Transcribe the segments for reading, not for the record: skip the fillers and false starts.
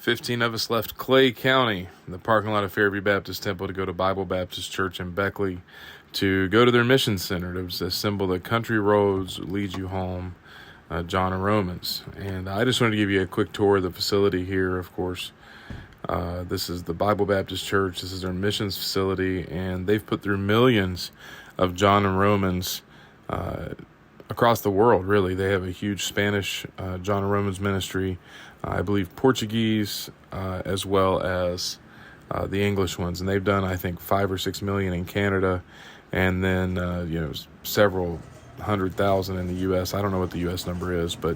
15 of us left Clay County, the parking lot of Fairview Baptist Temple, to go to Bible Baptist Church in Beckley to go to their mission center to assemble the Country Roads Lead You Home, John and Romans. And I just wanted to give you a quick tour of the facility here, of course. This is the Bible Baptist Church. This is their missions facility, and they've put through millions of John and Romans across the world, really. They have a huge Spanish John and Romans ministry, I believe Portuguese, as well as the English ones. And they've done, I think, 5 or 6 million in Canada, and then, several 100,000 in the U.S. I don't know what the U.S. number is, but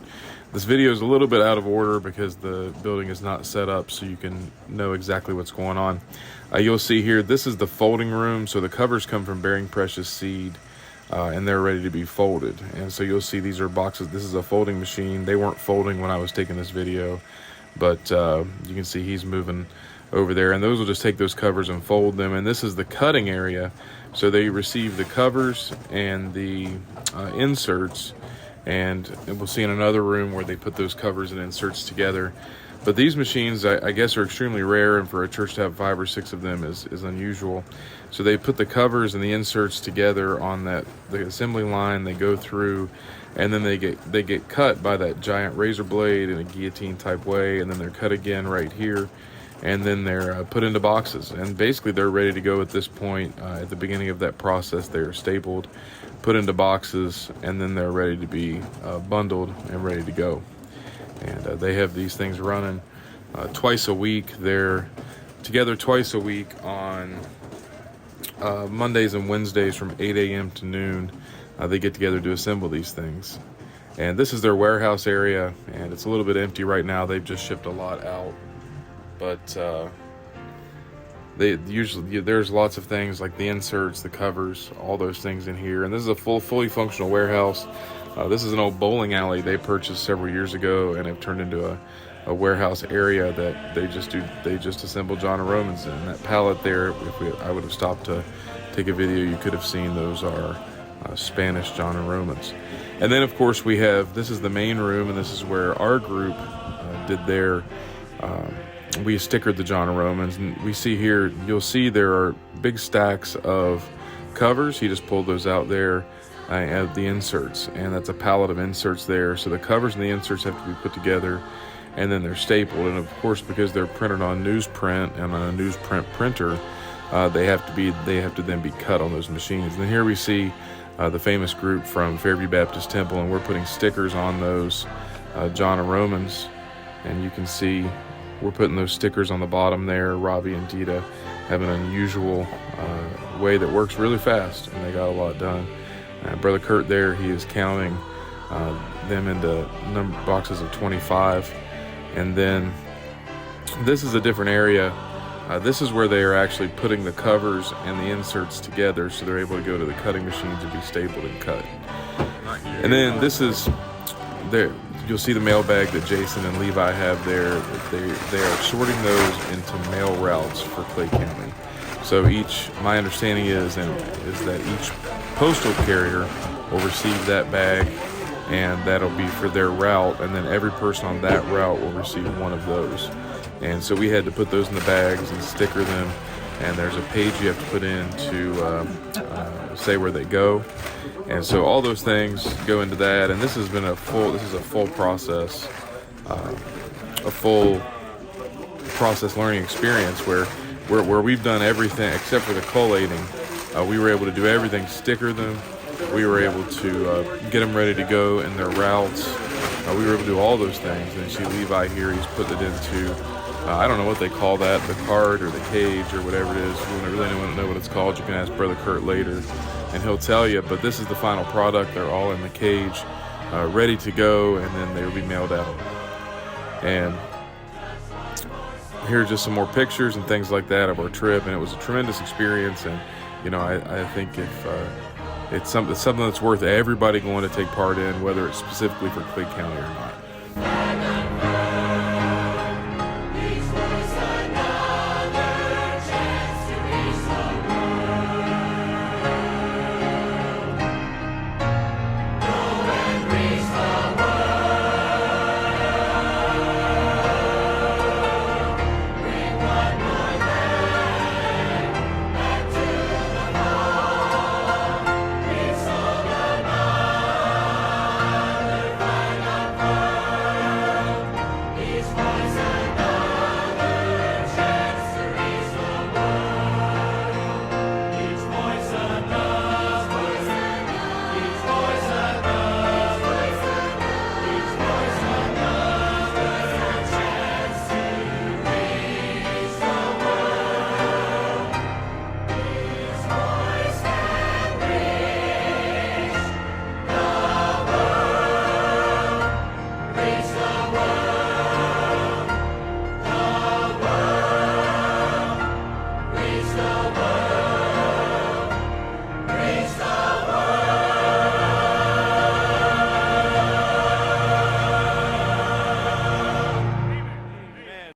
this video is a little bit out of order because the building is not set up so you can know exactly what's going on. You'll see here, this is the folding room. So the covers come from Bearing Precious Seed, and they're ready to be folded. And so you'll see these are boxes. This is a folding machine. They weren't folding when I was taking this video, but you can see he's moving over there, and those will just take those covers and fold them. And this is the cutting area. So they receive the covers and the inserts, and we'll see in another room where they put those covers and inserts together. But these machines, I guess, are extremely rare, and for a church to have 5 or 6 of them is unusual. So they put the covers and the inserts together on the assembly line. They go through, and then they get cut by that giant razor blade in a guillotine type way, and then they're cut again right here, and then they're put into boxes. And basically they're ready to go at this point. At the beginning of that process, they're stapled, put into boxes, and then they're ready to be bundled and ready to go. And they have these things running twice a week. They're together twice a week on Mondays and Wednesdays from 8 a.m. to noon. They get together to assemble these things. And this is their warehouse area, and it's a little bit empty right now. They've just shipped a lot out. But they usually, there's lots of things like the inserts, the covers, all those things in here. And this is a fully functional warehouse. This is an old bowling alley they purchased several years ago and have turned into a warehouse area that they just assemble John and Romans in. That pallet there, I would have stopped to take a video, you could have seen those are Spanish John and Romans. And then of course this is the main room, and this is where our group did their we stickered the John and Romans. And we see here, you'll see there are big stacks of covers. He just pulled those out there. I have the inserts, and that's a pallet of inserts there. So the covers and the inserts have to be put together, and then they're stapled. And of course, because they're printed on newsprint and on a newsprint printer, they have to then be cut on those machines. And then here we see the famous group from Fairview Baptist Temple, and we're putting stickers on those John and Romans, and you can see we're putting those stickers on the bottom there. Ravi and Dita have an unusual way that works really fast, and they got a lot done. Brother Kurt there, he is counting them into boxes of 25. And then this is a different area. This is where they are actually putting the covers and the inserts together, so they're able to go to the cutting machine to be stapled and cut. And then this is there. You'll see the mailbag that Jason and Levi have there. They are sorting those into mail routes for Clay County. So my understanding is that each postal carrier will receive that bag, and that'll be for their route, and then every person on that route will receive one of those. And so we had to put those in the bags and sticker them, and there's a page you have to put in to say where they go. And so all those things go into that, and this is a full process, a full process learning experience where we've done everything except for the collating. We were able to do everything, sticker them. We were able to get them ready to go in their routes. We were able to do all those things. And you see Levi here, he's putting it into, I don't know what they call that, the cart or the cage or whatever it is. If you really want to know what it's called, you can ask Brother Kurt later, and he'll tell you. But this is the final product. They're all in the cage, ready to go, and then they will be mailed out. And here are just some more pictures and things like that of our trip, and it was a tremendous experience. And I think if it's something that's worth everybody going to take part in, whether it's specifically for Clay County or not.